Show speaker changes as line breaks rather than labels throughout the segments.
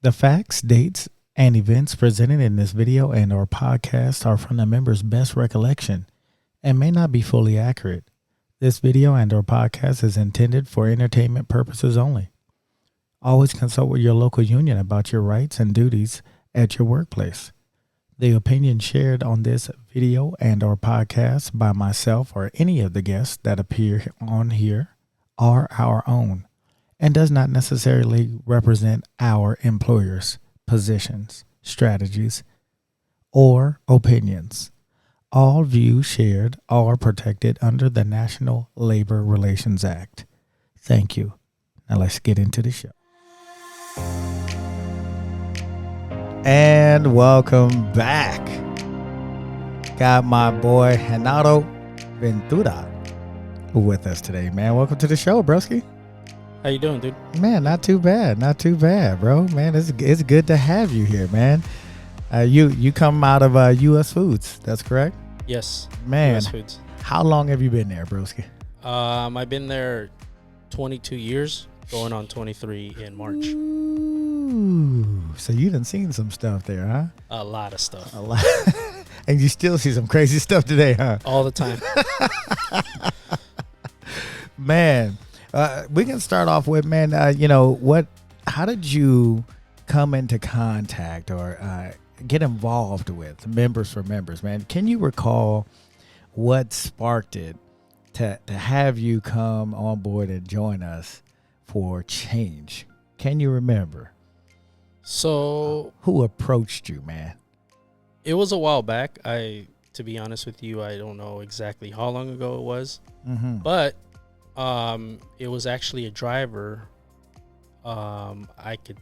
The facts, dates, and events presented in this video and or podcast are from the members' best recollection and may not be fully accurate. This video and or podcast is intended for entertainment purposes only. Always consult with your local union about your rights and duties at your workplace. The opinions shared on this video and or podcast by myself or any of the guests that appear on here are our own and does not necessarily represent our employers' positions, strategies, or opinions. All views shared are protected under the National Labor Relations Act. Thank you. Now let's get into the show. And welcome back. Got my boy Genaro Ventura with us today, man. Welcome to the show, broski.
How you doing, dude?
Man, not too bad, bro. Man, it's good to have you here, man. You come out of U.S. Foods, that's correct?
Yes,
man.
U.S. Foods.
How long have you been there, broski?
I've been there 22 years, going on 23 in March.
Ooh, so you done seen some stuff there, huh?
A lot of stuff.
A lot. And you still see some crazy stuff today, huh?
All the time.
Man, we can start off with, man, how did you come into contact or get involved with Members for Members, man? Can you recall what sparked it to have you come on board and join us for change? Can you remember?
So
who approached you, man?
It was a while back. To be honest with you, I don't know exactly how long ago it was, but it was actually a driver. I could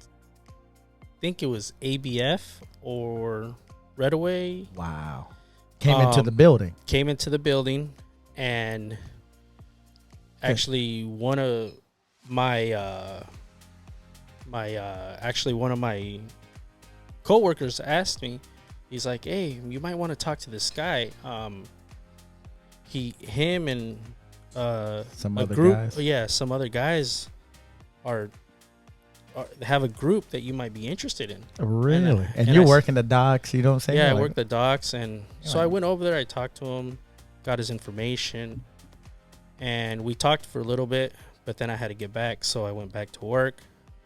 think it was ABF or Redaway.
Wow. Came into the building. And actually one of my one of my coworkers asked me, he's like, hey, you might want to talk to this guy. Him and some
a
other
group,
guys.
yeah, some other guys have a group that you might be interested in.
Really? And you're working the docks, you don't say?
Yeah, I work the docks, and so I went over there. I talked to him, got his information, and we talked for a little bit. But then I had to get back, so I went back to work.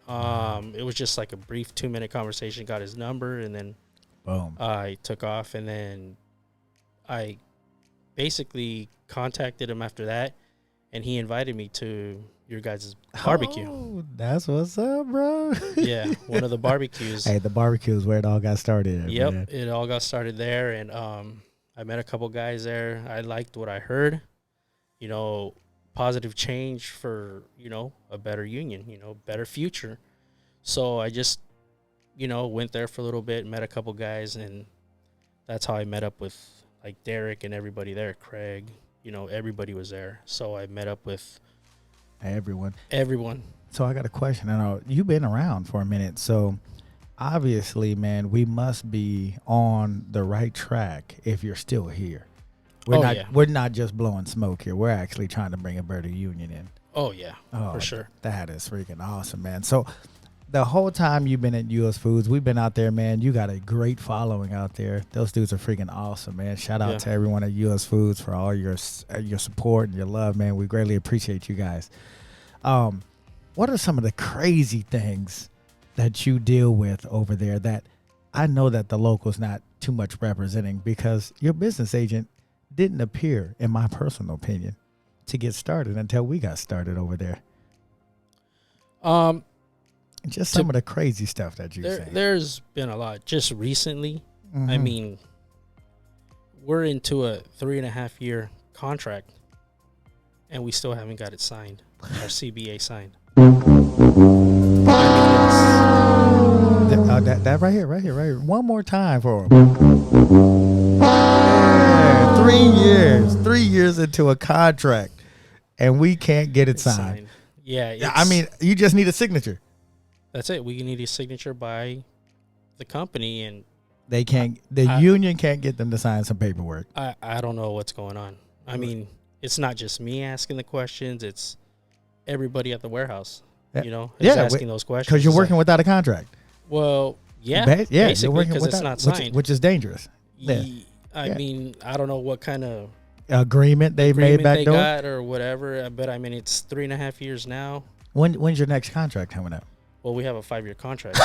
It was just like a brief 2-minute conversation. Got his number, and then
boom,
I took off, and then I basically contacted him after that, and he invited me to your guys' barbecue.
Oh, that's what's up, bro.
Yeah, one of the barbecues.
Hey, the barbecue is where it all got started.
Yep,
man.
it all got started there, and I met a couple guys there. I liked what I heard. Positive change for, a better union, better future. So I just, went there for a little bit, met a couple guys, and that's how I met up with like Derek and everybody there, Craig, everybody was there. So I met up with
everyone.
So
I got a question. I know you've been around for a minute. So obviously, man, we must be on the right track if you're still here. We're not just blowing smoke here. We're actually trying to bring a better union in.
Oh, yeah, for sure.
That is freaking awesome, man. So the whole time you've been at U.S. Foods, we've been out there, man. You got a great following out there. Those dudes are freaking awesome, man. Shout out to everyone at U.S. Foods for all your support and your love, man. We greatly appreciate you guys. What are some of the crazy things that you deal with over there that I know that the local's not too much representing, because your business agent didn't appear, in my personal opinion, to get started until we got started over there? Just some of the crazy stuff that you say.
There's been a lot just recently. I mean, we're into a 3.5-year contract, and we still haven't got it signed. Our CBA signed.
That right here. One more time for him. Yeah, 3 years into a contract, and we can't get it signed.
Yeah,
I mean, you just need a signature.
That's it. We need a signature by the company, and
they can't. The union can't get them to sign some paperwork.
I don't know what's going on. I mean, it's not just me asking the questions; it's everybody at the warehouse. Is asking those questions
because you're working without a contract.
Well, yeah,
yeah,
basically, because it's not signed,
which is dangerous. Yeah.
I mean, I don't know what kind of
agreement they made back door
got or whatever, but I mean, it's 3.5 years now.
When's your next contract coming up?
Well, we have a 5-year contract.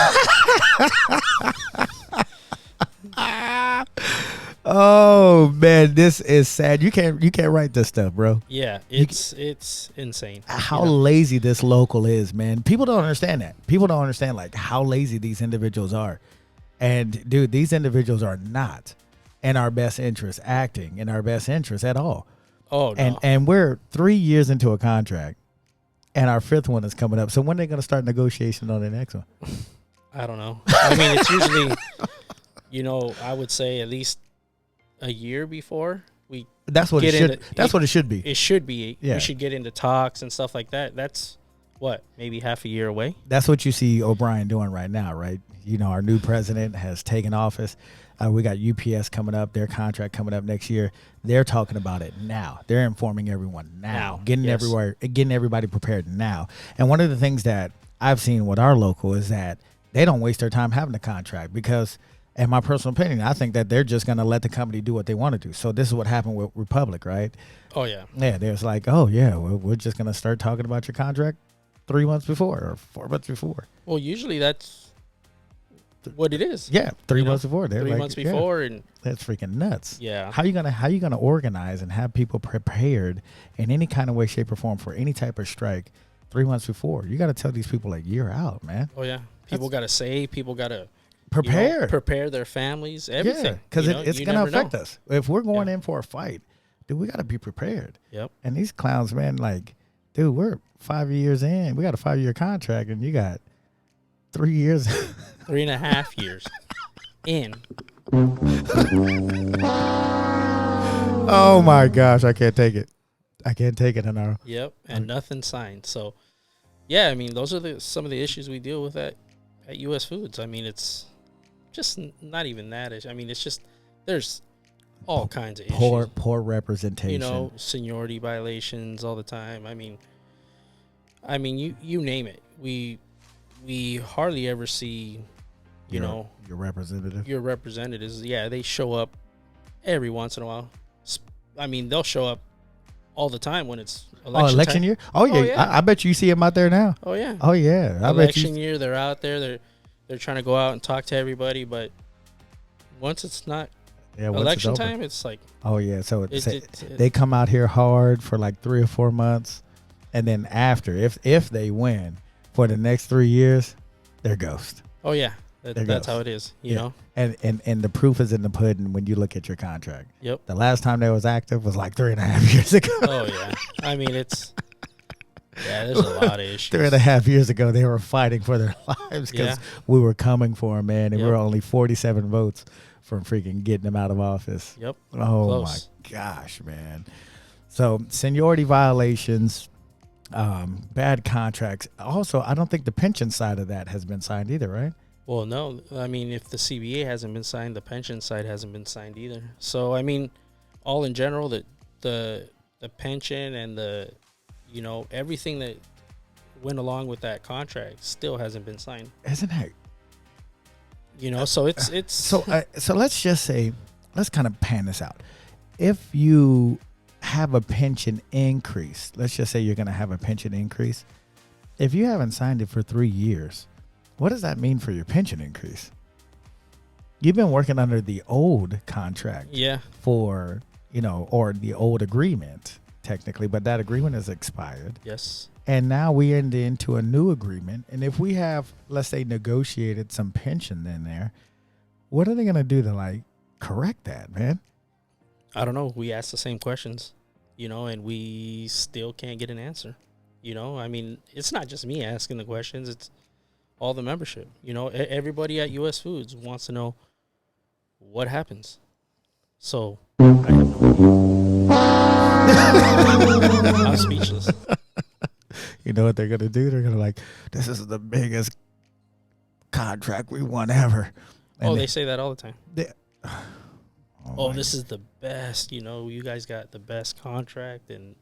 Oh man, this is sad. You can't write this stuff, bro.
Yeah, it's insane.
How lazy this local is, man. People don't understand that. People don't understand like how lazy these individuals are. And dude, these individuals are not in our best interest, acting in our best interest at all.
Oh no.
And we're 3 years into a contract, and our 5th one is coming up. So when are they going to start negotiation on the next one?
I don't know. I mean, it's usually, I would say at least a year before we.
That's what it should. That's what it should be.
It should be.
Yeah.
We should get into talks and stuff like that. That's what, maybe half a year away.
That's what you see O'Brien doing right now, right? Our new president has taken office. We got UPS coming up, their contract coming up next year. They're talking about it now. They're informing everyone now, getting everybody prepared now. And one of the things that I've seen with our local is that they don't waste their time having a contract because, in my personal opinion, I think that they're just going to let the company do what they want to do. So this is what happened with Republic, right?
Oh, yeah.
Yeah, there's like, oh, yeah, we're just going to start talking about your contract 3 months before or 4 months before.
Well, usually that's what it is.
Yeah, 3 months before. They're
3 months before, and
that's freaking nuts.
Yeah.
How you gonna organize and have people prepared in any kind of way, shape, or form for any type of strike 3 months before? You got to tell these people a year out, man.
Oh yeah, people got to save. People got to
prepare
their families, everything.
Yeah, because it's gonna affect us if we're going in for a fight. Dude, we got to be prepared.
Yep.
And these clowns, man, like, dude, we're 5 years in. We got a 5-year contract, and you got 3 years.
3.5 years in.
Oh my gosh, I can't take it. Genaro.
Yep, and nothing signed. So, yeah, I mean, those are some of the issues we deal with at U.S. Foods. I mean, it's just not even that issue. I mean, it's just there's all kinds of issues.
Poor representation.
Seniority violations all the time. I mean, you name it. We hardly ever see,
your representative.
Your representatives, yeah, they show up every once in a while. I mean, they'll show up all the time when it's election
year. Oh yeah, I bet you see them out there now.
Oh yeah.
Oh yeah.
Election year, they're out there. They're trying to go out and talk to everybody, but once it's not election time, it's like.
Oh yeah, so they come out here hard for like 3 or 4 months, and then after, if they win for the next 3 years, they're ghost.
Oh yeah. That's how it is, you know.
And the proof is in the pudding when you look at your contract.
Yep.
The last time they was active was like 3.5 years ago.
Oh yeah. I mean, there's a lot of issues.
3.5 years ago, they were fighting for their lives because we were coming for them, man, and we were only 47 votes from freaking getting them out of office.
Yep.
Oh my gosh, man. So seniority violations, bad contracts. Also, I don't think the pension side of that has been signed either, right?
Well, no. I mean, if the CBA hasn't been signed, the pension side hasn't been signed either. So, I mean, all in general, the pension and the, everything that went along with that contract still hasn't been signed.
Isn't it?
So it's
so let's just say, let's kind of pan this out. If you have a pension increase, let's just say you're going to have a pension increase. If you haven't signed it for 3 years, what does that mean for your pension increase? You've been working under the old contract.
Yeah.
For, or the old agreement, technically, but that agreement has expired.
Yes.
And now we end into a new agreement. And if we have, let's say, negotiated some pension in there, what are they going to do to, correct that, man?
I don't know. We ask the same questions, and we still can't get an answer. I mean, it's not just me asking the questions. It's all the membership. Everybody at U.S. Foods wants to know what happens. So I have no idea. I'm speechless.
You know what they're going to do? They're going to this is the biggest contract we won ever. And
they say that all the time. This is the best. You guys got the best contract and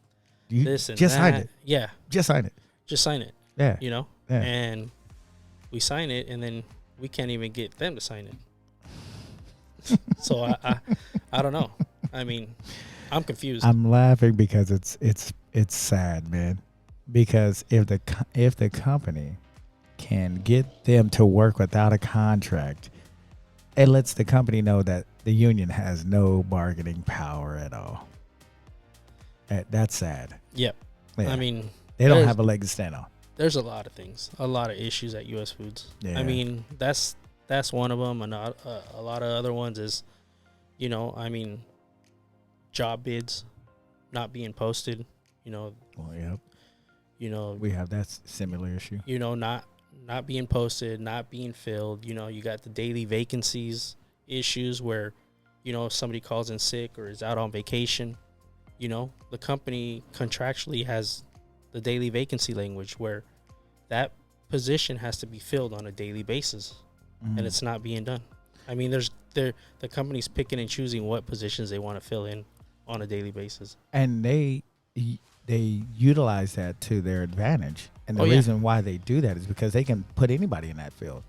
this and
just
that.
Sign it.
Yeah.
Just sign it.
Just sign it.
Yeah.
Yeah. And we sign it, and then we can't even get them to sign it. So I don't know. I mean, I'm confused.
I'm laughing because it's sad, man. Because if the company can get them to work without a contract, it lets the company know that the union has no bargaining power at all. That's sad.
Yep. Yeah. I mean,
they don't have a leg to stand on.
There's a lot of things, a lot of issues at U.S. Foods. Yeah. I mean, that's one of them, and a lot of other ones is, I mean, job bids not being posted. Well,
yep. We have that similar issue.
Not being posted, not being filled. You got the daily vacancies issues where, if somebody calls in sick or is out on vacation, the company contractually has the daily vacancy language where that position has to be filled on a daily basis, and it's not being done. I mean, the company's picking and choosing what positions they want to fill in on a daily basis, and
they utilize that to their advantage. And the reason why they do that is because they can put anybody in that field.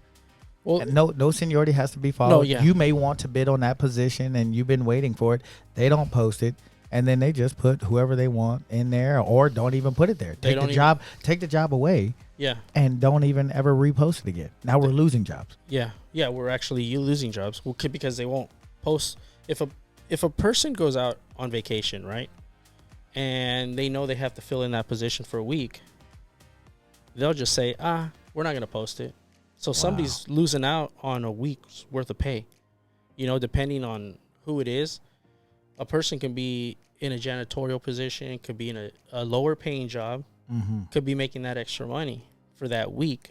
Well, and no seniority has to be followed. No, yeah. You may want to bid on that position, and you've been waiting for it. They don't post it. And then they just put whoever they want in there, or don't even put it there. Take the job away.
Yeah.
And don't even ever repost it again. Now we're losing jobs.
Yeah. Yeah, we're actually losing jobs because they won't post. If a person goes out on vacation, right, and they know they have to fill in that position for a week, they'll just say, we're not going to post it. So somebody's losing out on a week's worth of pay, depending on who it is. A person can be in a janitorial position, could be in a lower paying job, could be making that extra money for that week,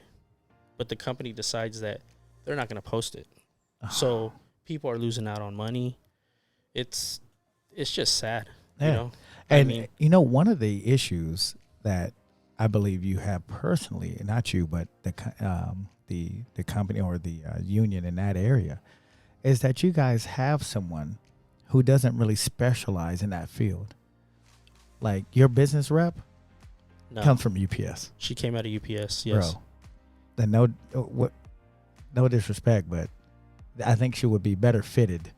but the company decides that they're not going to post it. So people are losing out on money. It's just sad,
And I mean, one of the issues that I believe you have personally, not you, but the company or the union in that area, is that you guys have someone who doesn't really specialize in that field. Like your business rep comes from UPS.
She came out of UPS, yes.
Bro, then no disrespect, but I think she would be better fitted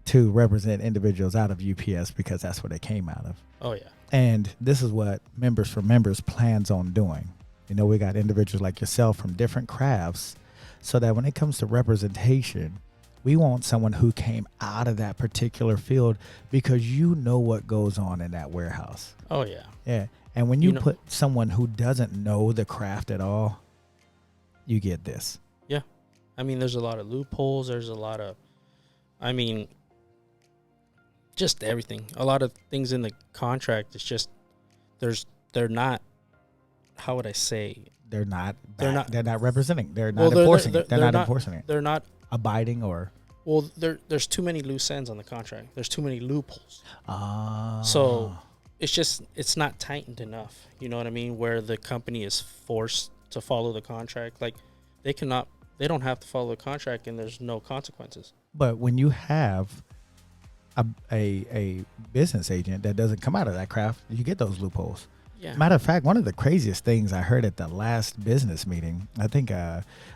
to represent individuals out of UPS because that's what they came out of.
Oh, yeah.
And this is what Members for Members plans on doing. We got individuals like yourself from different crafts so that when it comes to representation, we want someone who came out of that particular field because what goes on in that warehouse.
Oh, yeah.
Yeah. And when you put someone who doesn't know the craft at all, you get this.
Yeah. I mean, there's a lot of loopholes. There's a lot of, just everything. A lot of things in the contract. It's just, they're not, how would I say?
They're not representing. They're not enforcing it. They're not enforcing it.
They're not
abiding or.
Well, there's too many loose ends on the contract. There's too many loopholes. So it's not tightened enough. You know what I mean? Where the company is forced to follow the contract. Like they don't have to follow the contract and there's no consequences.
But when you have a business agent that doesn't come out of that craft, you get those loopholes.
Yeah.
Matter of fact, one of the craziest things I heard at the last business meeting, I think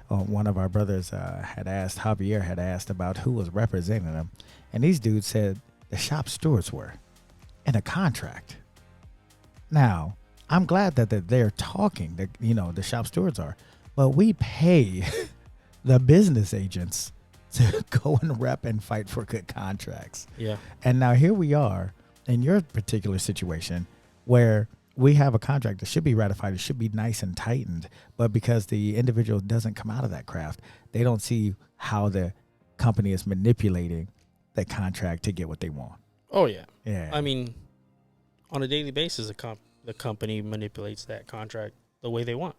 one of our brothers Javier had asked about who was representing them. And these dudes said the shop stewards were in a contract. Now, I'm glad that they're talking, the shop stewards are. But we pay the business agents to go and rep and fight for good contracts.
Yeah.
And now here we are in your particular situation where we have a contract that should be ratified. It should be nice and tightened. But because the individual doesn't come out of that craft, they don't see how the company is manipulating the contract to get what they want.
Oh, yeah.
Yeah.
I mean, on a daily basis, the company manipulates that contract the way they want.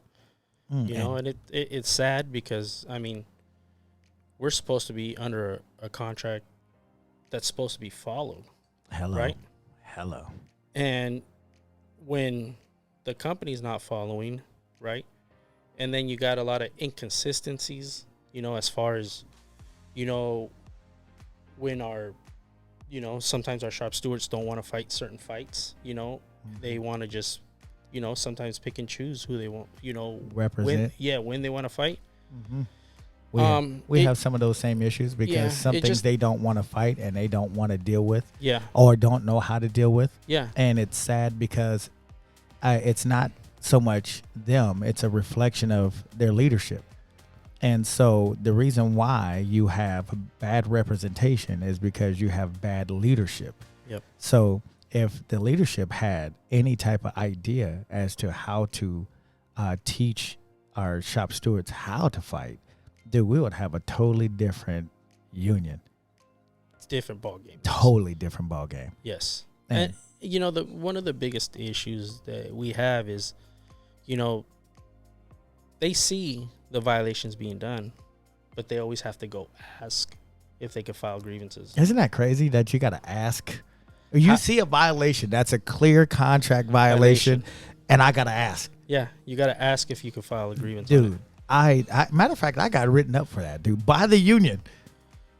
And it's sad because, we're supposed to be under a contract that's supposed to be followed.
Hello.
Right?
Hello.
And when the company's not following, right? And then you got a lot of inconsistencies, as far as, when sometimes our shop stewards don't want to fight certain fights, they want to just, sometimes pick and choose who they want,
represent.
when they want to fight.
Mm-hmm. We have some of those same issues because some things they don't want to fight and they don't want to deal with.
Yeah.
Or don't know how to deal with.
Yeah.
And it's sad because it's not so much them, it's a reflection of their leadership. And so the reason why you have bad representation is because you have bad leadership.
Yep.
So if the leadership had any type of idea as to how to teach our shop stewards how to fight, dude, we would have a totally different union.
It's different ball game.
Totally different ball game.
Yes. And you know, one of the biggest issues that we have is, you know, they see the violations being done, but they always have to go ask if they can file grievances.
Isn't that crazy that you got to ask? You see a violation that's a clear contract violation, and I got to ask.
Yeah, you got to ask if you can file a grievance.
Dude, I matter of fact, I got written up for that, dude, by the union.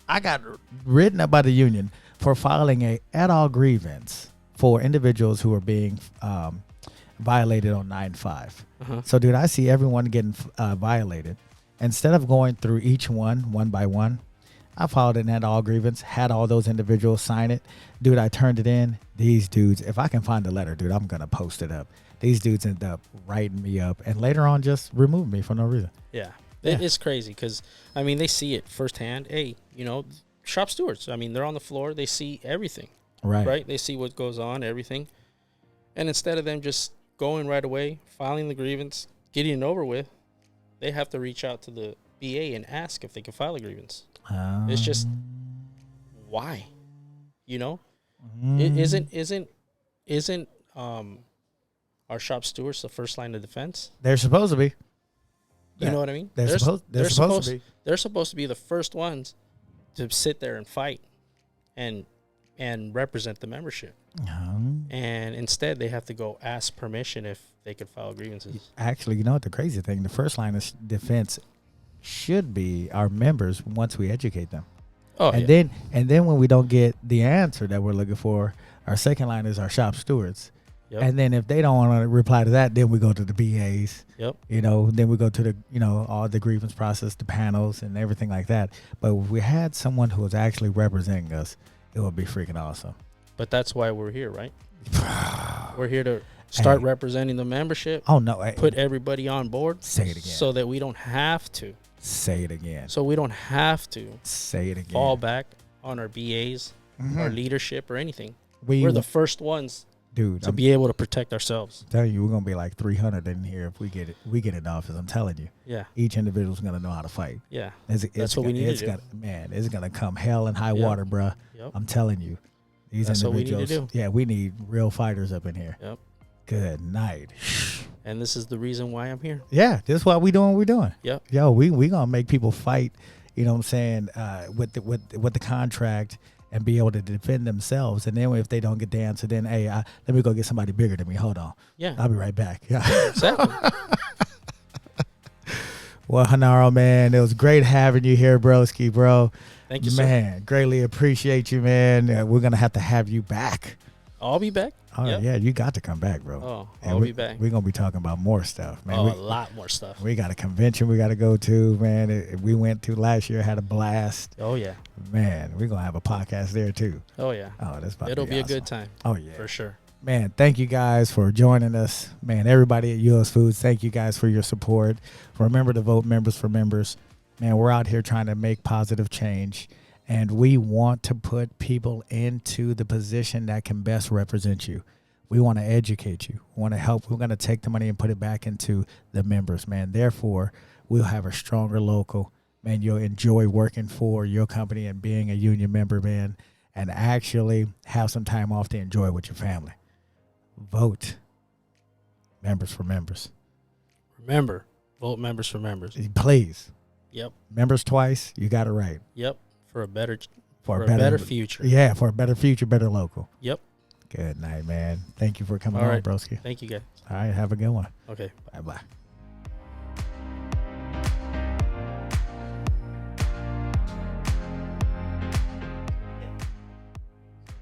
I got written up by the union for filing a et-al grievance for individuals who are being violated on 9/5. So, dude, I see everyone getting violated. Instead of going through each one by one, I filed an et-al grievance, had all those individuals sign it. Dude, I turned it in. These dudes, if I can find the letter, dude, I'm going to post it up. These dudes end up writing me up and later on just remove me for no reason.
Yeah. It's crazy because, I mean, they see it firsthand. Hey, you know, shop stewards, I mean, they're on the floor. They see everything. Right? They see what goes on, everything. And instead of them just going right away, filing the grievance, getting it over with, they have to reach out to the BA and ask if they can file a grievance. It's just, why? You know? Isn't our shop stewards the first line of defense?
They're supposed to be.
You know what I mean?
They're supposed to be.
They're supposed to be the first ones to sit there and fight and represent the membership. And instead, they have to go ask permission if they could file grievances.
Actually, you know what the crazy thing? The first line of defense should be our members once we educate them. Then when we don't get the answer that we're looking for, our second line is our shop stewards.
Yep.
And then if they don't want to reply to that, then we go to the BAs.
Yep.
You know, then we go to the, you know, all the grievance process, the panels and everything like that. But if we had someone who was actually representing us, it would be freaking awesome.
But that's why we're here, right? We're here to start representing the membership.
Oh, no.
Put everybody on board.
Say it again.
So that we don't have to.
Say it again.
So we don't have to.
Say it again.
Fall back on our BAs, our leadership, or anything. We're the first ones,
dude,
to be able to protect ourselves.
I'm telling you, we're gonna be like 300 in here if we get it. We get in office. I'm telling you.
Yeah.
Each individual's gonna know how to fight.
Yeah.
That's
what we need to do.
Man, it's gonna come hell and high water, bruh.
Yep.
I'm telling you.
That's what we need to do.
Yeah, we need real fighters up in here.
Yep.
Good night.
And this is the reason why I'm here.
Yeah, this is why we doing what we're doing.
Yep.
Yo, we gonna make people fight, you know what I'm saying, with the contract and be able to defend themselves. And then if they don't get the answer, then hey, let me go get somebody bigger than me. Hold on.
Yeah.
I'll be right back. Yeah.
Exactly.
Well, Genaro, man, it was great having you here, broski, bro.
Thank you,
man.
Sir.
Greatly appreciate you, man. We're gonna have you back.
I'll be back.
Oh, yeah, you got to come back, bro.
Oh, I'll be back.
We're going to be talking about more stuff, man.
Oh, a lot more stuff.
We got a convention we got to go to, man. We went to last year, had a blast.
Oh, yeah.
Man, we're going to have a podcast there, too.
Oh, yeah.
Oh, that's about
It'll
to be
awesome. A good time.
Oh, yeah.
For sure.
Man, thank you guys for joining us. Man, everybody at US Foods, thank you guys for your support. Remember to vote Members for Members. Man, we're out here trying to make positive change. And we want to put people into the position that can best represent you. We want to educate you. We want to help. We're going to take the money and put it back into the members, man. Therefore, we'll have a stronger local. Man, you'll enjoy working for your company and being a union member, man, and actually have some time off to enjoy with your family. Vote Members for Members.
Remember, vote Members for Members.
Please.
Yep.
Members twice. You got it right.
Yep. For a better future.
Yeah, for a better future, better local.
Yep.
Good night, man. Thank you for coming on, broski.
Thank you, guys.
All right, have a good one.
Okay.
Bye-bye.